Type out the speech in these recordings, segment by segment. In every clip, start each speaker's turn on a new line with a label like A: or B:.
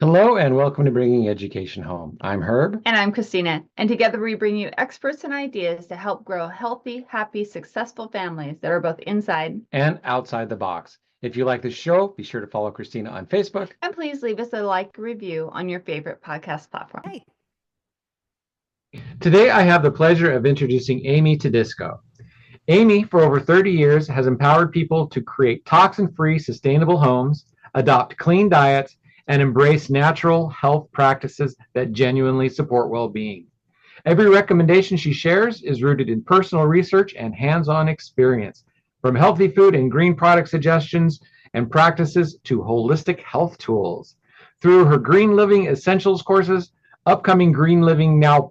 A: Hello and welcome to Bringing Education Home. I'm Herb.
B: And I'm Christina. And together we bring you experts and ideas to help grow healthy, happy, successful families that are both inside.
A: And outside the box. If you like the show, be sure to follow Christina on Facebook.
B: And please leave us a like review on your favorite podcast platform.
C: Hi.
A: Today I have the pleasure of introducing Amy Todisco. Amy, for over 30 years, has empowered people to create toxin-free, sustainable homes, adopt clean diets, and embrace natural health practices that genuinely support well-being. Every recommendation she shares is rooted in personal research and hands-on experience, from healthy food and green product suggestions and practices to holistic health tools. Through her Green Living Essentials courses, upcoming Green Living Now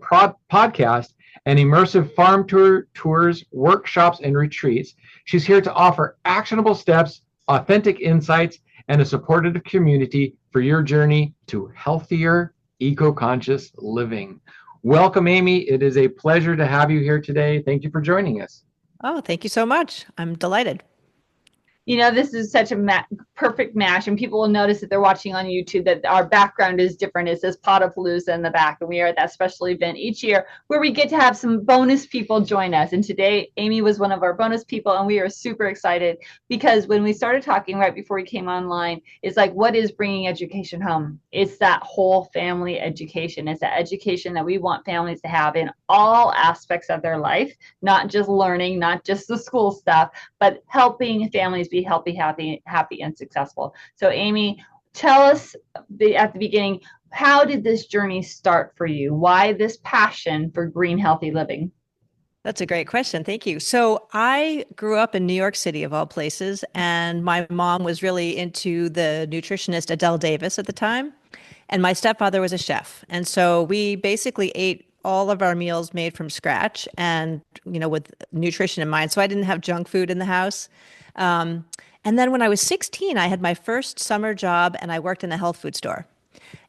A: podcast, and immersive farm tours, workshops, and retreats, she's here to offer actionable steps, authentic insights, and a supportive community for your journey to healthier, eco-conscious living. Welcome, Amy. It is a pleasure to have you here today. Thank you for joining us.
C: Oh, thank you so much. I'm delighted.
B: You know, this is such a perfect match, and people will notice that they're watching on YouTube that our background is different. It says Potapalooza in the back, and we are at that special event each year where we get to have some bonus people join us. And today, Amy was one of our bonus people, and we are super excited because when we started talking right before we came online, it's like, what is bringing education home? It's that whole family education. It's that education that we want families to have in all aspects of their life, not just learning, not just the school stuff, but helping families be healthy, happy, and successful. So Amy, tell us at the beginning, how did this journey start for you? Why this passion for green, healthy living?
C: That's a great question. Thank you. So I grew up in New York City, of all places, and my mom was really into the nutritionist Adele Davis at the time, and my stepfather was a chef. And so we basically ate all of our meals made from scratch and, with nutrition in mind. So I didn't have junk food in the house. And then when I was 16, I had my first summer job and I worked in a health food store.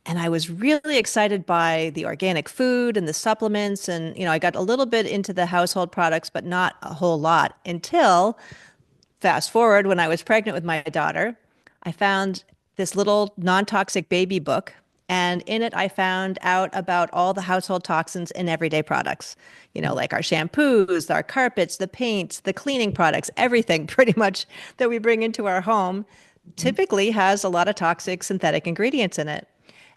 C: And I was really excited by the organic food and the supplements. And, I got a little bit into the household products, but not a whole lot until fast forward when I was pregnant with my daughter. I found this little non-toxic baby book. And in it, I found out about all the household toxins in everyday products, like our shampoos, our carpets, the paints, the cleaning products, everything pretty much that we bring into our home typically has a lot of toxic synthetic ingredients in it.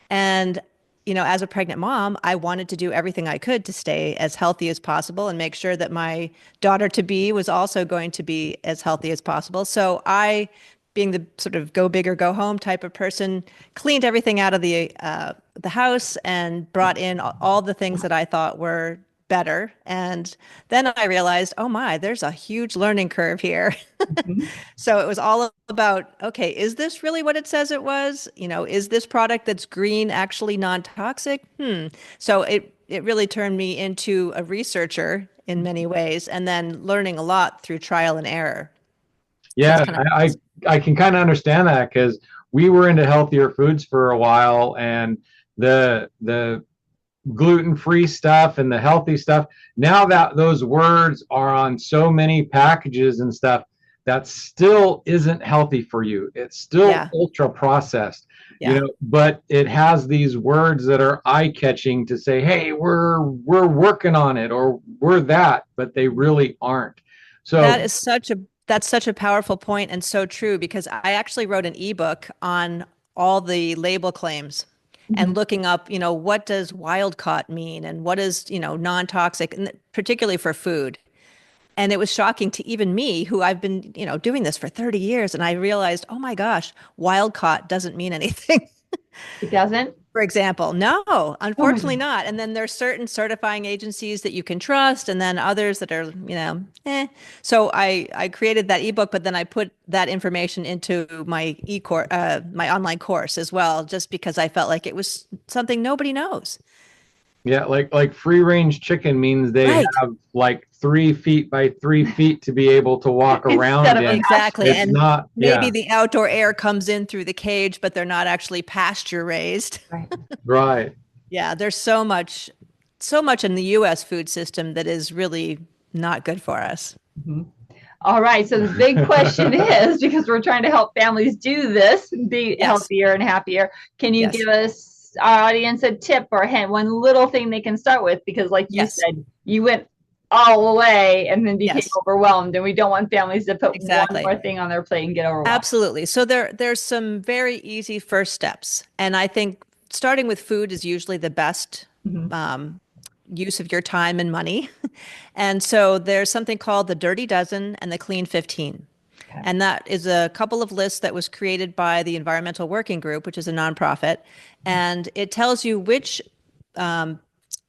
C: And, as a pregnant mom, I wanted to do everything I could to stay as healthy as possible and make sure that my daughter to be was also going to be as healthy as possible. So I, being the sort of go big or go home type of person, cleaned everything out of the house and brought in all the things that I thought were better. And then I realized, oh my, there's a huge learning curve here.
B: Mm-hmm.
C: So it was all about, okay, is this really what it says it was? Is this product that's green actually non-toxic? So it really turned me into a researcher in many ways, and then learning a lot through trial and error.
A: Yeah, I can kind of understand that because we were into healthier foods for a while, and the gluten-free stuff and the healthy stuff. Now that those words are on so many packages and stuff, that still isn't healthy for you. It's still ultra processed, but it has these words that are eye-catching to say, hey, we're working on it, or we're that, but they really aren't. So
C: that's such a powerful point and so true, because I actually wrote an ebook on all the label claims and looking up, what does wild caught mean and what is, non-toxic, and particularly for food. And it was shocking to even me, who I've been, doing this for 30 years. And I realized, oh my gosh, wild caught doesn't mean anything.
B: It doesn't?
C: For example, no, unfortunately not. And then there's certain certifying agencies that you can trust, and then others that are, So I created that ebook, but then I put that information into my my online course as well, just because I felt like it was something nobody knows.
A: Yeah, like free range chicken means they have like 3 feet by 3 feet to be able to walk around in.
C: Exactly.
A: It's
C: and
A: not,
C: maybe the outdoor air comes in through the cage, but they're not actually pasture raised.
A: Right.
C: Yeah, there's so much in the US food system that is really not good for us.
B: Mm-hmm. All right. So the big question is, because we're trying to help families do this, be healthier and happier, can you give us, our audience, a tip or a hint, one little thing they can start with? Because like you said, you went all the way and then became overwhelmed, and we don't want families to put one more thing on their plate and get overwhelmed.
C: Absolutely. So there's some very easy first steps. And I think starting with food is usually the best use of your time and money. And so there's something called the Dirty Dozen and the Clean 15. Okay. And that is a couple of lists that was created by the Environmental Working Group, which is a nonprofit. And it tells you which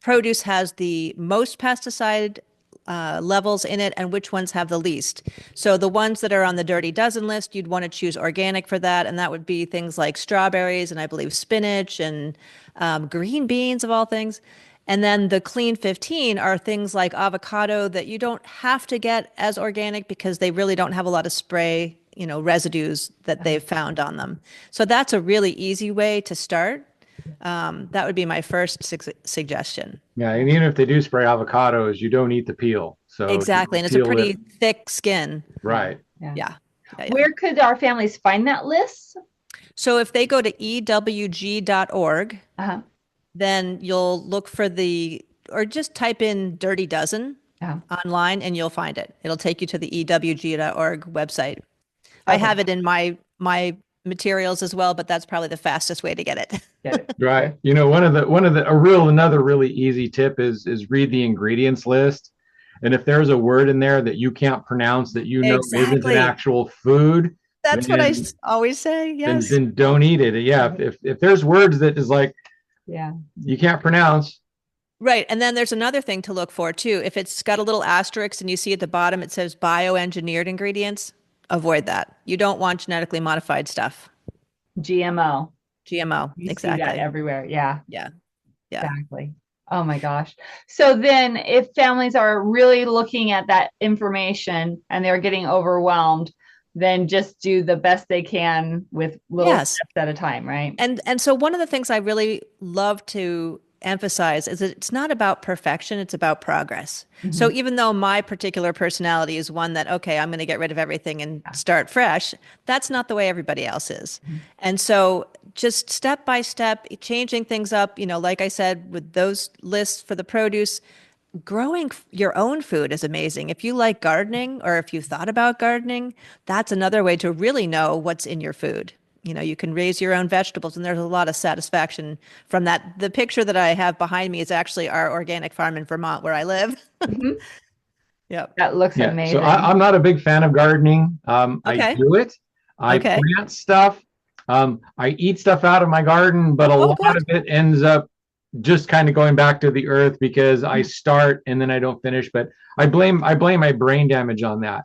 C: produce has the most pesticide levels in it and which ones have the least. So the ones that are on the Dirty Dozen list, you'd want to choose organic for that. And that would be things like strawberries and I believe spinach and green beans of all things. And then the Clean 15 are things like avocado that you don't have to get as organic because they really don't have a lot of spray, residues that they've found on them. So that's a really easy way to start. That would be my first suggestion.
A: Yeah, and even if they do spray avocados, you don't eat the peel. So
C: exactly, and it's a pretty thick skin.
A: Right.
C: Yeah.
B: Where could our families find that list?
C: So if they go to ewg.org, then you'll look for or just type in Dirty Dozen online and you'll find it. It'll take you to the ewg.org website. Okay. I have it in my materials as well, but that's probably the fastest way to get it.
A: Right. Another really easy tip is read the ingredients list. And if there's a word in there that you can't pronounce that isn't an actual food,
C: that's what I always say. Yes.
A: Then don't eat it. Yeah. If there's words that is like, you can't pronounce.
C: Right. And then there's another thing to look for too. If it's got a little asterisk and you see at the bottom, it says bioengineered ingredients, avoid that. You don't want genetically modified stuff.
B: GMO.
C: Exactly.
B: See that everywhere. Yeah.
C: Exactly.
B: Oh my gosh. So then if families are really looking at that information and they're getting overwhelmed, then just do the best they can with little steps at a time, right?
C: And so one of the things I really love to emphasize is that it's not about perfection, it's about progress. Mm-hmm. So even though my particular personality is one that, okay, I'm going to get rid of everything and start fresh, that's not the way everybody else is. Mm-hmm. And so just step by step, changing things up, like I said, with those lists for the produce, growing your own food is amazing. If you like gardening or if you've thought about gardening, that's another way to really know what's in your food. You can raise your own vegetables and there's a lot of satisfaction from that. The picture that I have behind me is actually our organic farm in Vermont where I live.
B: Mm-hmm. Yep. That looks amazing.
A: So I'm not a big fan of gardening. I do it. I plant stuff. I eat stuff out of my garden, but a lot of it ends up just kind of going back to the earth because I start and then I don't finish. But I blame my brain damage on that.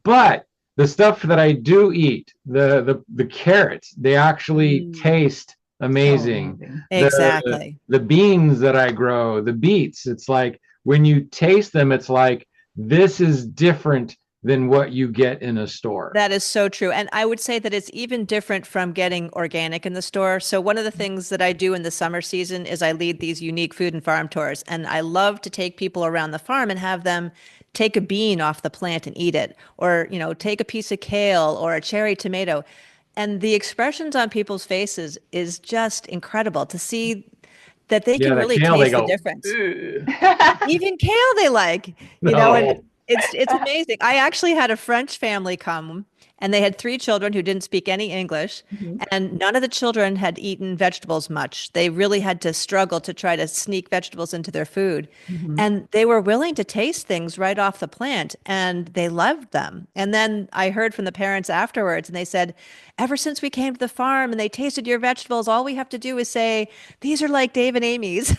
A: But the stuff that I do eat, the carrots, they actually taste amazing.
C: Exactly.
A: The beans that I grow, the beets, it's like when you taste them, it's like this is different than what you get in a store.
C: That is so true. And I would say that it's even different from getting organic in the store. So one of the things that I do in the summer season is I lead these unique food and farm tours. And I love to take people around the farm and have them take a bean off the plant and eat it, or, take a piece of kale or a cherry tomato. And the expressions on people's faces is just incredible to see that they can really taste the difference. Even kale they like, and it's amazing. I actually had a French family come and they had 3 children who didn't speak any English, and none of the children had eaten vegetables much. They really had to struggle to try to sneak vegetables into their food. And they were willing to taste things right off the plant and they loved them. And then I heard from the parents afterwards and they said, ever since we came to the farm and they tasted your vegetables, all we have to do is say, these are like Dave and Amy's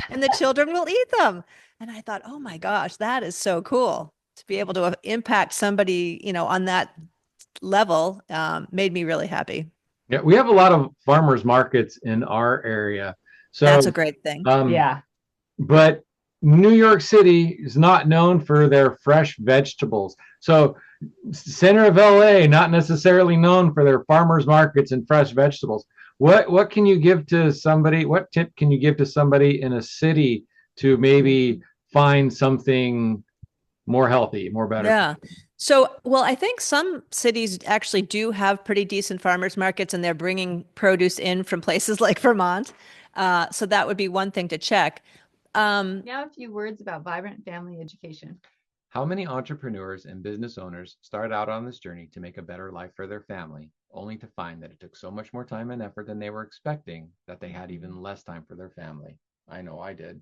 C: and the children will eat them. And I thought, oh my gosh, that is so cool to be able to impact somebody, on that level. Made me really happy.
A: Yeah, we have a lot of farmers markets in our area. So
C: that's a great thing.
A: But New York City is not known for their fresh vegetables. So center of LA, not necessarily known for their farmers markets and fresh vegetables. What can you give to somebody? What tip can you give to somebody in a city to maybe find something more healthy, more better.
C: Yeah. So, well, I think some cities actually do have pretty decent farmers markets and they're bringing produce in from places like Vermont. So that would be one thing to check.
B: Now, a few words about vibrant family education.
A: How many entrepreneurs and business owners start out on this journey to make a better life for their family, only to find that it took so much more time and effort than they were expecting that they had even less time for their family? I know I did.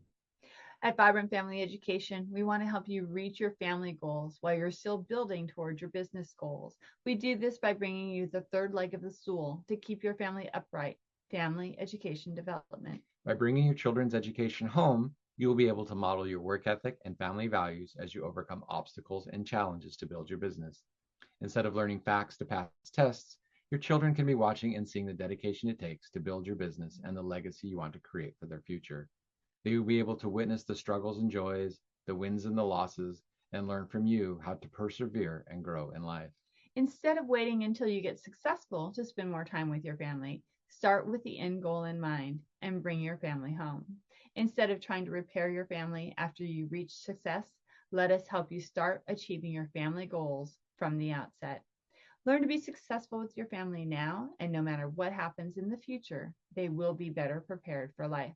B: At Vibrant Family Education, we want to help you reach your family goals while you're still building towards your business goals. We do this by bringing you the third leg of the stool to keep your family upright, family education development.
A: By bringing your children's education home, you will be able to model your work ethic and family values as you overcome obstacles and challenges to build your business. Instead of learning facts to pass tests, your children can be watching and seeing the dedication it takes to build your business and the legacy you want to create for their future. They will be able to witness the struggles and joys, the wins and the losses, and learn from you how to persevere and grow in life.
B: Instead of waiting until you get successful to spend more time with your family, start with the end goal in mind and bring your family home. Instead of trying to repair your family after you reach success, let us help you start achieving your family goals from the outset. Learn to be successful with your family now, and no matter what happens in the future, they will be better prepared for life,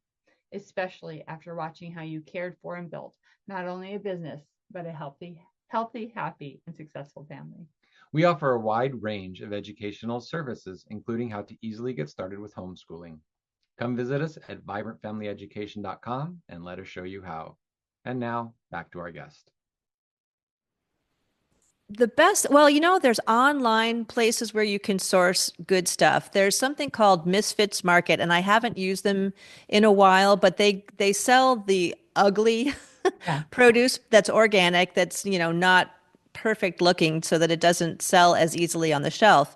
B: especially after watching how you cared for and built not only a business, but a healthy, happy, and successful family.
A: We offer a wide range of educational services, including how to easily get started with homeschooling. Come visit us at vibrantfamilyeducation.com and let us show you how. And now, back to our guest.
C: The best, well, there's online places where you can source good stuff. There's something called Misfits Market, and I haven't used them in a while, but they sell the ugly produce that's organic, that's, not perfect looking so that it doesn't sell as easily on the shelf.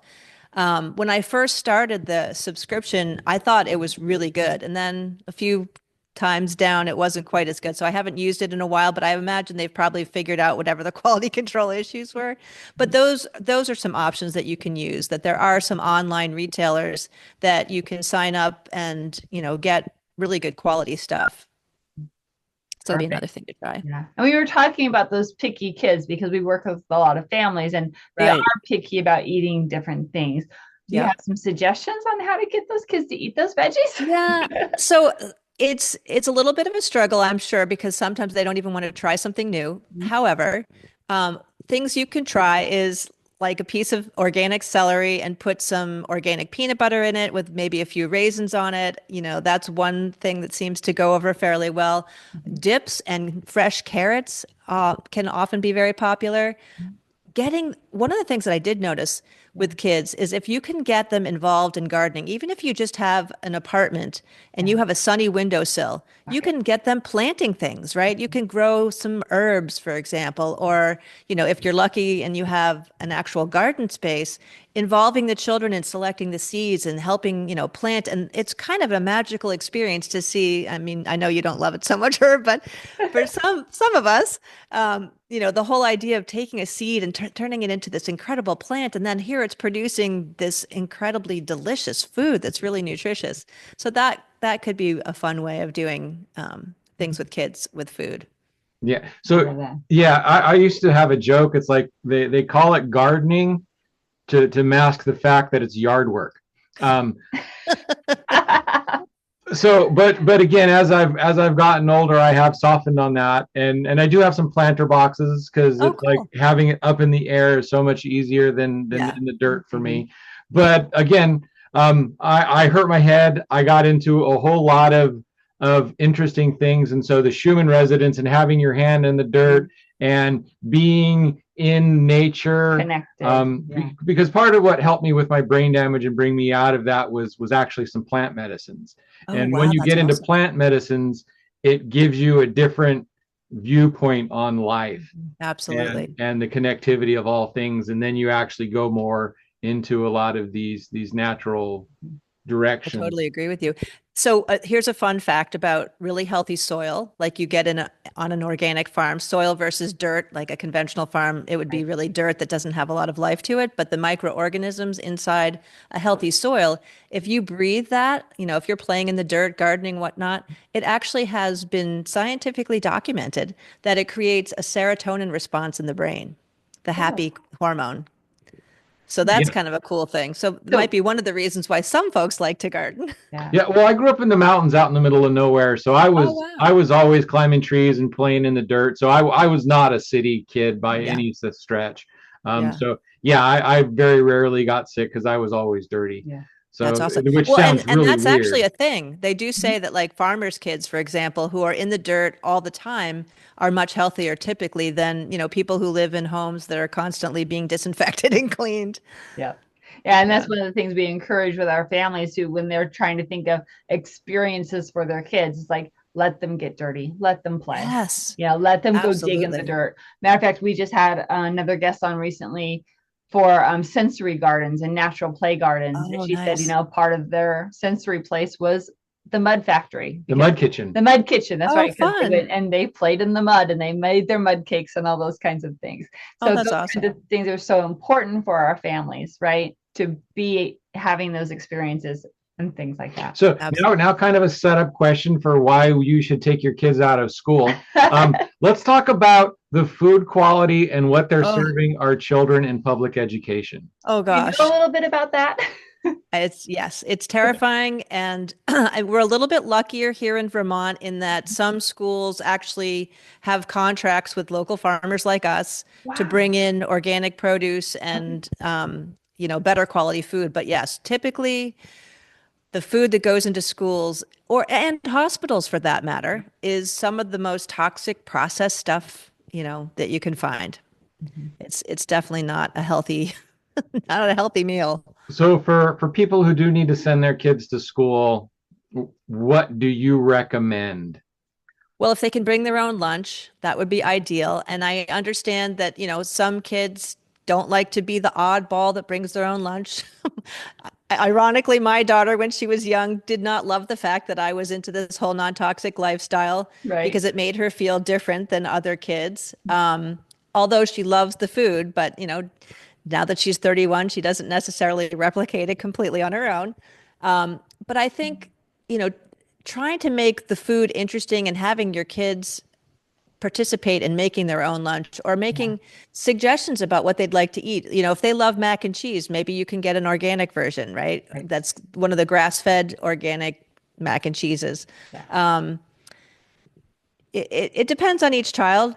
C: When I first started the subscription, I thought it was really good. And then a few times down, it wasn't quite as good. So I haven't used it in a while, but I imagine they've probably figured out whatever the quality control issues were. But those are some options that you can use, that there are some online retailers that you can sign up and, get really good quality stuff. So that'd be another thing to try.
B: Yeah. And we were talking about those picky kids because we work with a lot of families and they
C: Right.
B: are picky about eating different things. Do you have some suggestions on how to get those kids to eat those veggies?
C: Yeah. So it's a little bit of a struggle, I'm sure, because sometimes they don't even want to try something new. However, things you can try is like a piece of organic celery and put some organic peanut butter in it with maybe a few raisins on it. That's one thing that seems to go over fairly well. Dips and fresh carrots can often be very popular. One of the things that I did notice with kids is if you can get them involved in gardening, even if you just have an apartment and you have a sunny windowsill, you can get them planting things, right? You can grow some herbs, for example, or, if you're lucky and you have an actual garden space, involving the children in selecting the seeds and helping, plant. And it's kind of a magical experience to see. I mean, I know you don't love it so much, Herb, but for some of us, the whole idea of taking a seed and turning it into this incredible plant, and then here it's producing this incredibly delicious food that's really nutritious. So that could be a fun way of doing things with kids with food.
A: Yeah. So yeah, I used to have a joke. It's like they call it gardening to mask the fact that it's yard work. So, but again, as I've gotten older, I have softened on that, and I do have some planter boxes because it's
C: cool.
A: like having it up in the air is so much easier than in the dirt for me. But again, I hurt my head. I got into a whole lot of interesting things, and so the Schumann residence and having your hand in the dirt and being in nature, because part of what helped me with my brain damage and bring me out of that was actually some plant medicines. And when you get into plant medicines, it gives you a different viewpoint on life.
C: Absolutely.
A: And the connectivity of all things. And then you actually go more into a lot of these natural directions.
C: I totally agree with you. So here's a fun fact about really healthy soil, like you get on an organic farm, soil versus dirt, like a conventional farm, it would be
B: Right.
C: really dirt that doesn't have a lot of life to it. But the microorganisms inside a healthy soil, if you breathe that, if you're playing in the dirt, gardening, whatnot, it actually has been scientifically documented that it creates a serotonin response in the brain, the
B: Oh,
C: happy hormone. So that's
A: Yeah.
C: kind of a cool thing. So it might
B: so
C: be one of the reasons why some folks like to garden.
B: yeah.
A: Yeah, well, I grew up in the mountains out in the middle of nowhere, so I
C: Oh,
A: was
C: wow.
A: I was always climbing trees and playing in the dirt. So I was not a city kid by
C: Yeah.
A: any such stretch.
C: Yeah.
A: So yeah, I very rarely got sick because I was always dirty.
B: Yeah.
C: That's
A: So
C: awesome.
A: which
C: Well, and
A: sounds
C: and
A: really
C: that's actually
A: weird.
C: a thing. They do say that like farmers' kids, for example, who are in the dirt all the time are much healthier typically than, people who live in homes that are constantly being disinfected and cleaned.
B: Yeah. Yeah, and
C: Yeah.
B: that's one of the things we encourage with our families who, when they're trying to think of experiences for their kids, it's like, let them get dirty, let them play.
C: Yes,
B: Let them go dig in the
C: absolutely.
B: dirt. Matter of fact, we just had another guest on recently for sensory gardens and natural play gardens. And
C: Oh,
B: she said,
C: nice.
B: part of their sensory place was the mud factory
A: The
B: because
A: mud kitchen.
B: the mud kitchen, that's
C: Oh,
B: right, because they
C: fun.
B: went and they played in the mud and they made their mud cakes and all those kinds of things.
C: Oh,
B: So
C: that's
B: those
C: awesome.
B: kinds of things are so important for our families, right? To be having those experiences and things like that.
A: So now
C: Absolutely.
A: kind of a setup question for why you should take your kids out of school. Let's talk about the food quality and what they're
C: Oh,
A: serving our children in public education.
C: oh
B: You know a
C: gosh.
B: little bit about that?
C: It's terrifying. And we're a little bit luckier here in Vermont in that some schools actually have contracts with local farmers like us to
B: Wow.
C: bring in organic produce and, better quality food. But yes, typically the food that goes into schools and hospitals for that matter is some of the most toxic processed stuff, that you can find.
B: Mhm.
C: It's definitely not a healthy, not a healthy meal.
A: So for people who do need to send their kids to school, what do you recommend?
C: Well, if they can bring their own lunch, that would be ideal. And I understand that, some kids don't like to be the oddball that brings their own lunch. Ironically, my daughter, when she was young, did not love the fact that I was into this whole non-toxic lifestyle
B: Right.
C: because it made her feel different than other kids. Although she loves the food, but, now that she's 31, she doesn't necessarily replicate it completely on her own. But I think, you know, trying to make the food interesting and having your kids participate in making their own lunch or
B: Yeah.
C: making suggestions about what they'd like to eat. If they love mac and cheese, maybe you can get an organic version, right?
B: Right.
C: That's one of the grass-fed organic mac and cheeses.
B: Yeah.
C: It depends on each child.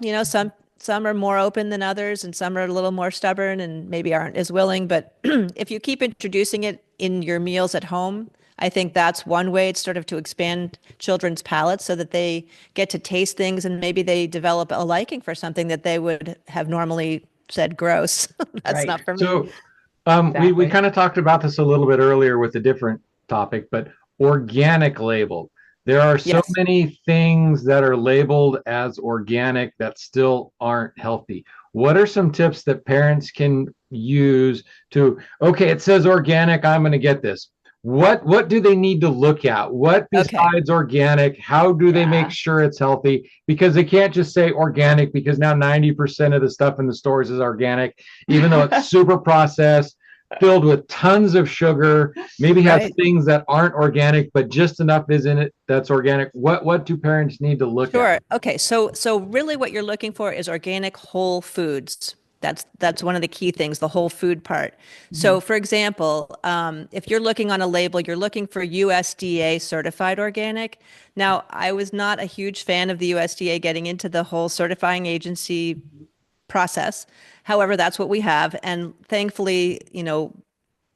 C: Some are more open than others, and some are a little more stubborn and maybe aren't as willing. But if you keep introducing it in your meals at home, I think that's one way. It's sort of to expand children's palates so that they get to taste things and maybe they develop a liking for something that they would have normally said gross. That's
B: Right.
C: not for me.
A: So we
B: Exactly.
A: kind of talked about this a little bit earlier with a different topic, but organic label. There are so
C: Yes.
A: many things that are labeled as organic that still aren't healthy. What are some tips that parents can use to, okay, it says organic, I'm going to get this. What do they need to look at? What
C: Okay.
A: besides organic? How do they make
B: Yeah.
A: sure it's healthy? Because they can't just say organic because now 90% of the stuff in the stores is organic, even though it's super processed, filled with tons of sugar, maybe has
C: Right.
A: things that aren't organic, but just enough is in it that's organic. What do parents need to look at?
C: Sure. Okay. So really what you're looking for is organic whole foods. That's one of the key things, the whole food part. So
B: Mhm.
C: for example, if you're looking on a label, you're looking for USDA certified organic. Now, I was not a huge fan of the USDA getting into the whole certifying agency process. However, that's what we have. And thankfully,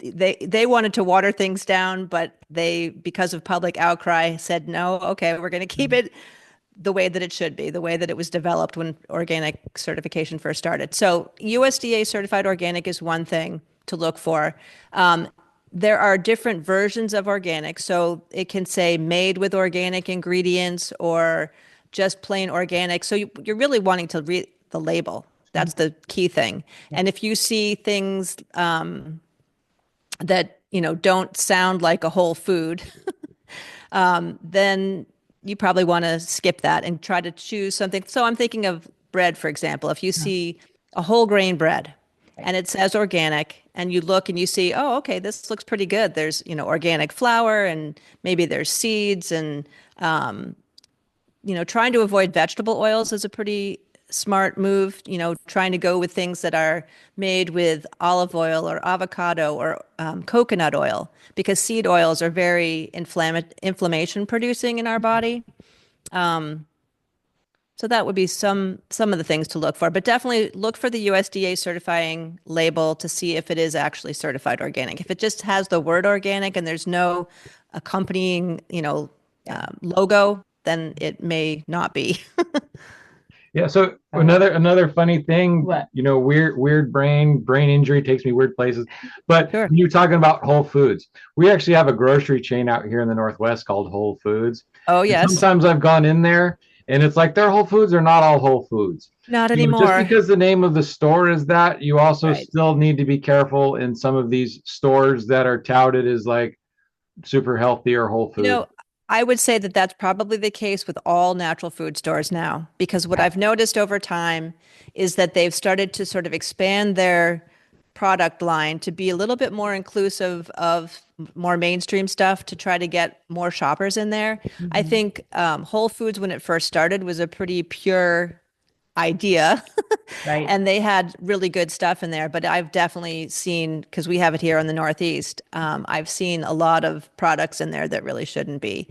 C: they wanted to water things down, but they, because of public outcry, said no, okay, we're going to keep it the way that it should be, the way that it was developed when organic certification first started. So USDA certified organic is one thing to look for. There are different versions of organic. So it can say made with organic ingredients or just plain organic. So you're really wanting to read the label. That's the key thing.
B: Yeah.
C: And if you see things that, don't sound like a whole food, then you probably want to skip that and try to choose something. So I'm thinking of bread, for example. If you see a whole grain bread and it says organic and you look and you see, oh, okay, this looks pretty good. There's, organic flour and maybe there's seeds and, trying to avoid vegetable oils is a pretty smart move, trying to go with things that are made with olive oil or avocado or coconut oil, because seed oils are very inflammation producing in our body. So that would be some of the things to look for, but definitely look for the USDA certifying label to see if it is actually certified organic. If it just has the word organic and there's no accompanying, logo, then it may not be.
A: Yeah. So another funny thing,
B: What?
A: weird brain injury takes me weird places. But
C: Sure.
A: when you're talking about Whole Foods, we actually have a grocery chain out here in the Northwest called Whole Foods.
C: Oh,
A: And
C: yes.
A: sometimes I've gone in there and it's like their Whole Foods are not all Whole Foods.
C: Not
A: Just
C: anymore.
A: because the name of the store is that, you also
C: Right.
A: still need to be careful in some of these stores that are touted as like super healthy or Whole Foods.
C: I would say that that's probably the case with all natural food stores now, because what I've noticed over time is that they've started to sort of expand their product line to be a little bit more inclusive of more mainstream stuff to try to get more shoppers in there. I think Whole Foods, when it first started, was a pretty pure idea.
B: Right.
C: And they had really good stuff in there, but I've definitely seen, because we have it here in the Northeast, I've seen a lot of products in there that really shouldn't be.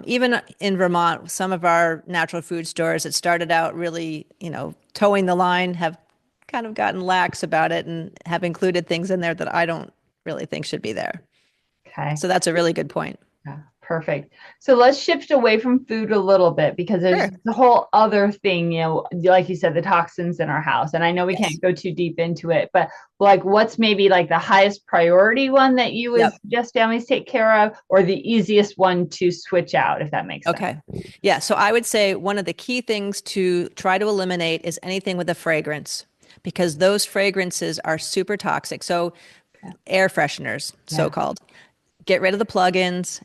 C: Even in Vermont, some of our natural food stores that started out really, towing the line have kind of gotten lax about it and have included things in there that I don't really think should be there.
B: Okay.
C: So that's a really good point.
B: Yeah, perfect. So let's shift away from food a little bit, because there's
C: Sure.
B: the whole other thing, like you said, the toxins in our house. And I know we
C: Yes.
B: can't go too deep into it, but like what's maybe like the highest priority one that you would
C: Yep.
B: suggest families take care of, or the easiest one to switch out, if that makes sense?
C: Okay. Yeah. So I would say one of the key things to try to eliminate is anything with a fragrance, because those fragrances are super toxic. So air fresheners, so-called. Get rid of the plugins.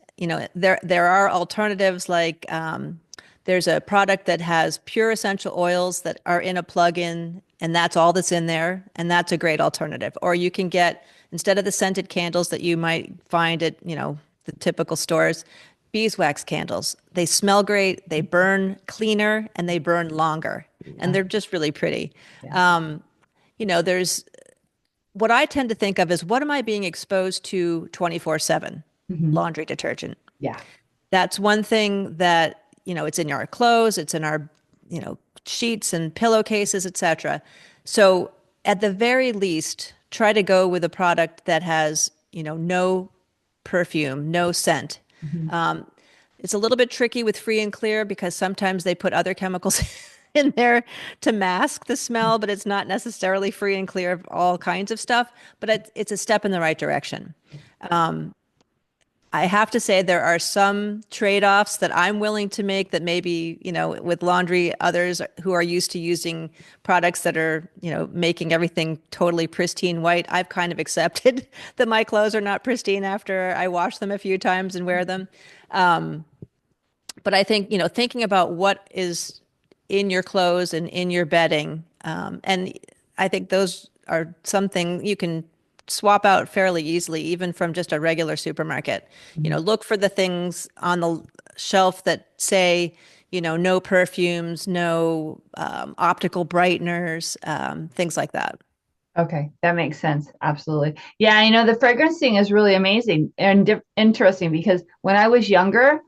C: There are alternatives, like there's a product that has pure essential oils that are in a plug-in, and that's all that's in there, and that's a great alternative. Or you can get, instead of the scented candles that you might find at the typical stores, beeswax candles. They smell great, they burn cleaner, and they burn longer, and they're just really pretty. There's, what I tend to think of is, what am I being exposed to 24/7? Laundry detergent.
B: Yeah.
C: That's one thing that, it's in our clothes, it's in our, sheets and pillowcases, etc. So at the very least, try to go with a product that has, no perfume, no scent. It's a little bit tricky with free and clear, because sometimes they put other chemicals in there to mask the smell, but it's not necessarily free and clear of all kinds of stuff, but it's a step in the right direction. I have to say there are some trade-offs that I'm willing to make that maybe, with laundry, others who are used to using products that are, making everything totally pristine white, I've kind of accepted that my clothes are not pristine after I wash them a few times and wear them. But I think, thinking about what is in your clothes and in your bedding, and I think those are something you can swap out fairly easily, even from just a regular supermarket. Look for the things on the shelf that say, no perfumes, no optical brighteners, things like that.
B: Okay, that makes sense. Absolutely. Yeah, the fragrance thing is really amazing and interesting, because when I was younger,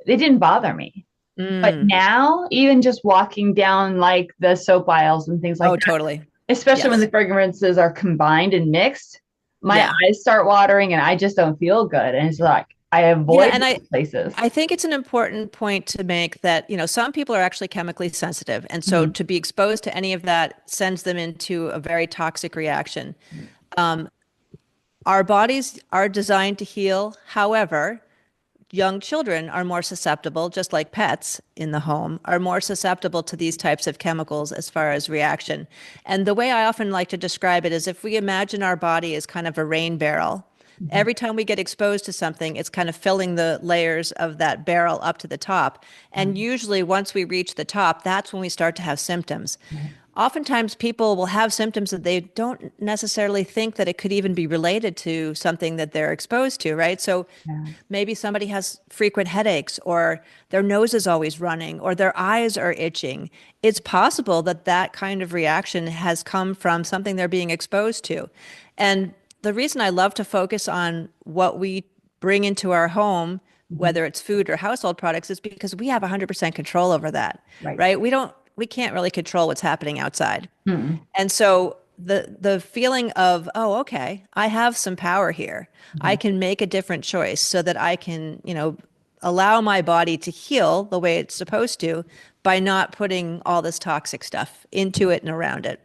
B: it didn't bother me. But now, even just walking down like the soap aisles and things like that,
C: totally.
B: especially when
C: Yes.
B: the fragrances are combined and mixed, my
C: Yeah.
B: eyes start watering and I just don't feel good. And it's like I avoid
C: and
B: those places.
C: I think it's an important point to make that, some people are actually chemically sensitive. And so to be exposed to any of that sends them into a very toxic reaction. Our bodies are designed to heal. However, young children are more susceptible, just like pets in the home, are more susceptible to these types of chemicals as far as reaction. And the way I often like to describe it is, if we imagine our body as kind of a rain barrel, Every time we get exposed to something, it's kind of filling the layers of that barrel up to the top. And usually once we reach the top, that's when we start to have symptoms. Oftentimes people will have symptoms that they don't necessarily think that it could even be related to something that they're exposed to, right? So maybe somebody has frequent headaches, or their nose is always running, or their eyes are itching. It's possible that that kind of reaction has come from something they're being exposed to. And the reason I love to focus on what we bring into our home, whether it's food or household products, is because we have 100% control over that, right? We can't really control what's happening outside. And so the feeling of, oh, okay, I have some power here. I can make a different choice so that I can, allow my body to heal the way it's supposed to by not putting all this toxic stuff into it and around it.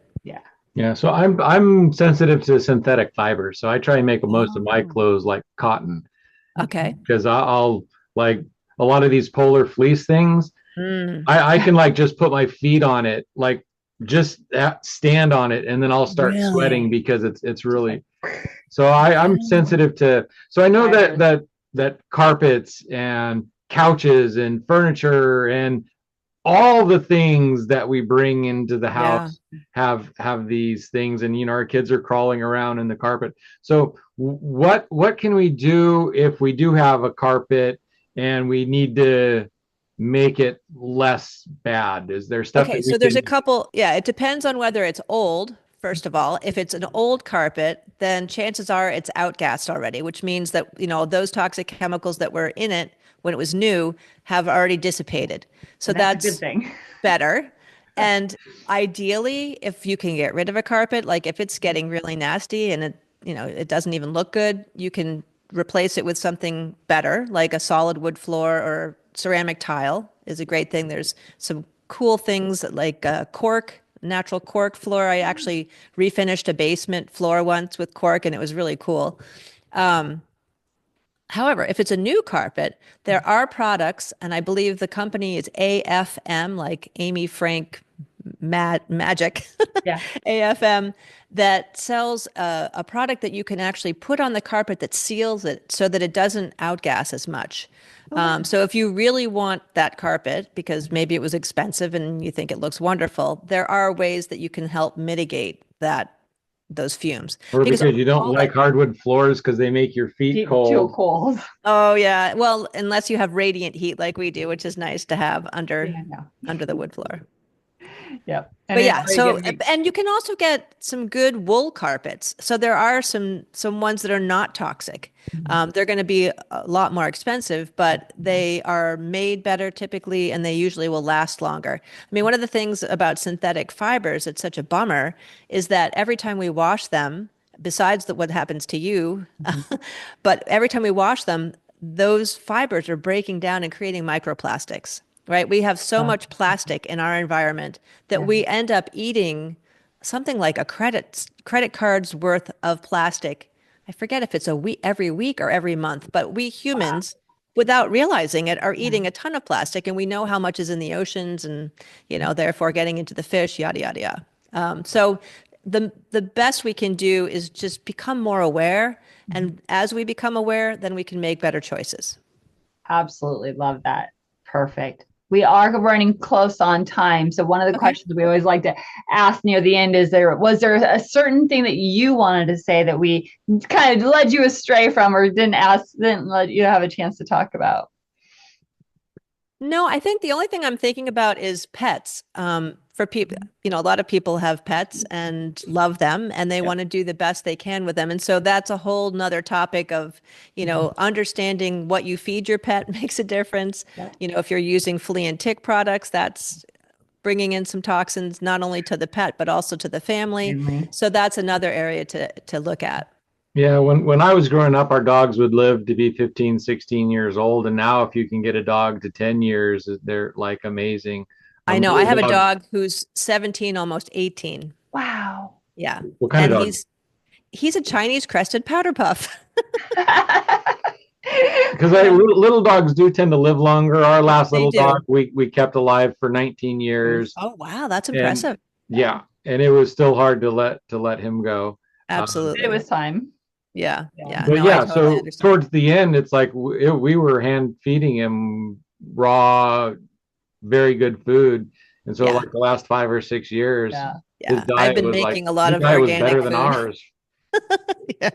A: Yeah, so I'm sensitive to synthetic fibers, so I try and make most of my clothes like cotton.
C: Okay.
A: Because I'll like a lot of these polar fleece things. I can like just put my feet on it, like just stand on it, and then I'll start sweating because it's really. So I'm sensitive to. So I know that carpets and couches and furniture and all the things that we bring into the house have these things, and our kids are crawling around in the carpet. So what can we do if we do have a carpet and we need to make it less bad? Is there stuff
C: Okay, so there's a couple, it depends on whether it's old. First of all, if it's an old carpet, then chances are it's outgassed already, which means that, those toxic chemicals that were in it when it was new have already dissipated. So that's a good thing. Better. And ideally, if you can get rid of a carpet, like if it's getting really nasty and it doesn't even look good, you can replace it with something better, like a solid wood floor or ceramic tile is a great thing. There's some cool things like cork, natural cork floor. I actually refinished a basement floor once with cork, and it was really cool. However, if it's a new carpet, there are products, and I believe the company is AFM, like Amy Frank Magic, AFM, that sells a product that you can actually put on the carpet that seals it so that it doesn't outgas as much. So if you really want that carpet, because maybe it was expensive and you think it looks wonderful, there are ways that you can help mitigate those fumes.
A: Or because you don't like hardwood floors because they make your feet cold.
B: Too cold.
C: Oh yeah. Well, unless you have radiant heat like we do, which is nice to have under the wood floor.
B: Yep.
C: But and you can also get some good wool carpets. So there are some ones that are not toxic. They're going to be a lot more expensive, but they are made better typically, and they usually will last longer. I mean, one of the things about synthetic fibers that's such a bummer is that every time we wash them, besides what happens to you, but every time we wash them, those fibers are breaking down and creating microplastics. Right? We have so much plastic in our environment that we end up eating something like a credit card's worth of plastic. I forget if it's every week or every month, but we humans, without realizing it, are eating a ton of plastic, and we know how much is in the oceans and, therefore getting into the fish, yada, yada, yada. So the best we can do is just become more aware. And as we become aware, then we can make better choices.
B: Absolutely love that. Perfect. We are running close on time. So one of the questions we always like to ask near the end is, was there a certain thing that you wanted to say that we kind of led you astray from, or didn't let you have a chance to talk about?
C: No, I think the only thing I'm thinking about is pets. For people, a lot of people have pets and love them, and they want to do the best they can with them. And so that's a whole nother topic of, understanding what you feed your pet makes a difference. If you're using flea and tick products, that's bringing in some toxins, not only to the pet, but also to the family. So that's another area to look at.
A: Yeah, when I was growing up, our dogs would live to be 15, 16 years old. And now if you can get a dog to 10 years, they're like amazing.
C: I know. I have a dog who's 17, almost 18.
B: Wow.
C: Yeah.
A: What kind of dog?
C: He's a Chinese crested powder puff.
A: Because little dogs do tend to live longer. Our last little dog we kept alive for 19 years.
C: Oh, wow. That's impressive.
A: And it was still hard to let him go.
C: Absolutely.
B: It was time.
C: Yeah.
B: Yeah.
C: Yeah.
A: But
C: No, I
A: yeah,
C: totally
A: so
C: understand.
A: towards the end, it's like we were hand feeding him raw, very good food. And so
C: Yeah.
A: like the last 5 or 6 years,
B: Yeah.
A: his
C: Yeah. I've
A: diet
C: been
A: was like,
C: making a lot
A: his
C: of
A: diet was
C: organic
A: better than
C: food.
A: ours.
C: Yeah.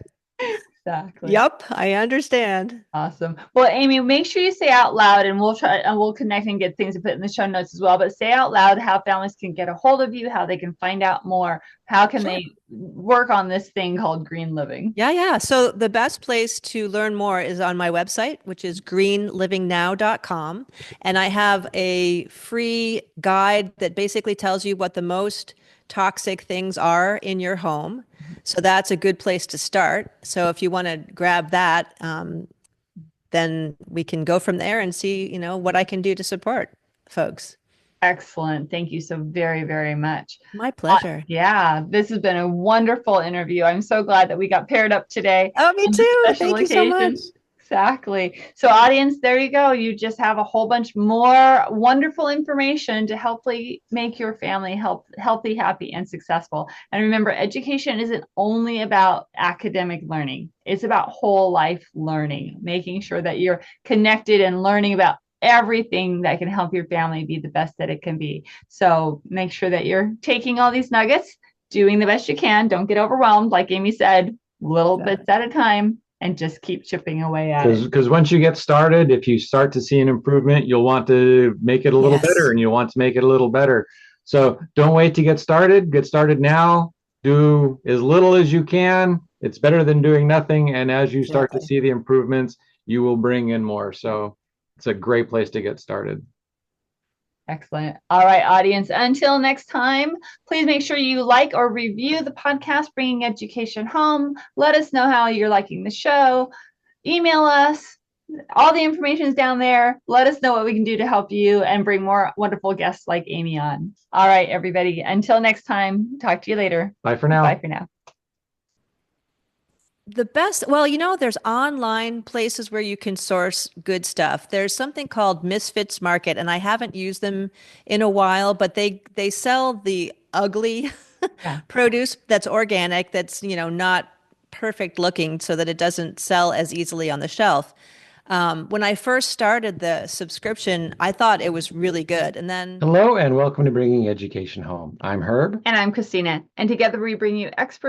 B: Exactly.
C: Yep. I understand.
B: Awesome. Well, Amy, make sure you say out loud, and we'll connect and get things to put in the show notes as well. But say out loud how families can get a hold of you, how they can find out more, how can
C: Sure.
B: they work on this thing called green living.
C: Yeah, yeah. So the best place to learn more is on my website, which is greenlivingnow.com. And I have a free guide that basically tells you what the most toxic things are in your home. So that's a good place to start. So if you want to grab that, then we can go from there and see, what I can do to support folks.
B: Excellent. Thank you so very, very much.
C: My pleasure.
B: Yeah, this has been a wonderful interview. I'm so glad that we got paired up today
C: Oh, me
B: on this
C: too.
B: special
C: Thank you so much.
B: occasion. Exactly. So, audience, there you go. You just have a whole bunch more wonderful information to hopefully make your family healthy, happy, and successful. And remember, education isn't only about academic learning, it's about whole life learning, making sure that you're connected and learning about everything that can help your family be the best that it can be. So make sure that you're taking all these nuggets, doing the best you can. Don't get overwhelmed. Like Amy said, little bits at a time, and just keep chipping away at it.
A: Because once you get started, if you start to see an improvement, you'll want to make it a little
C: Yes.
A: better, and you'll want to make it a little better. So don't wait to get started. Get started now. Do as little as you can. It's better than doing nothing. And as you start to
C: Exactly.
A: see the improvements, you will bring in more. So it's a great place to get started.
B: Excellent. All right, audience. Until next time, please make sure you like or review the podcast, Bringing Education Home. Let us know how you're liking the show. Email us. All the information is down there. Let us know what we can do to help you and bring more wonderful guests like Amy on. All right, everybody. Until next time, talk to you later.
A: Bye for now.
B: Bye for now.
C: The best, well, there's online places where you can source good stuff. There's something called Misfits Market, and I haven't used them in a while, but they sell the ugly
B: Yeah.
C: produce that's organic, that's, not perfect looking so that it doesn't sell as easily on the shelf. When I first started the subscription, I thought it was really good. And then
A: Hello, and welcome to Bringing Education Home. I'm Herb.
B: And I'm Christina. And together we bring you experts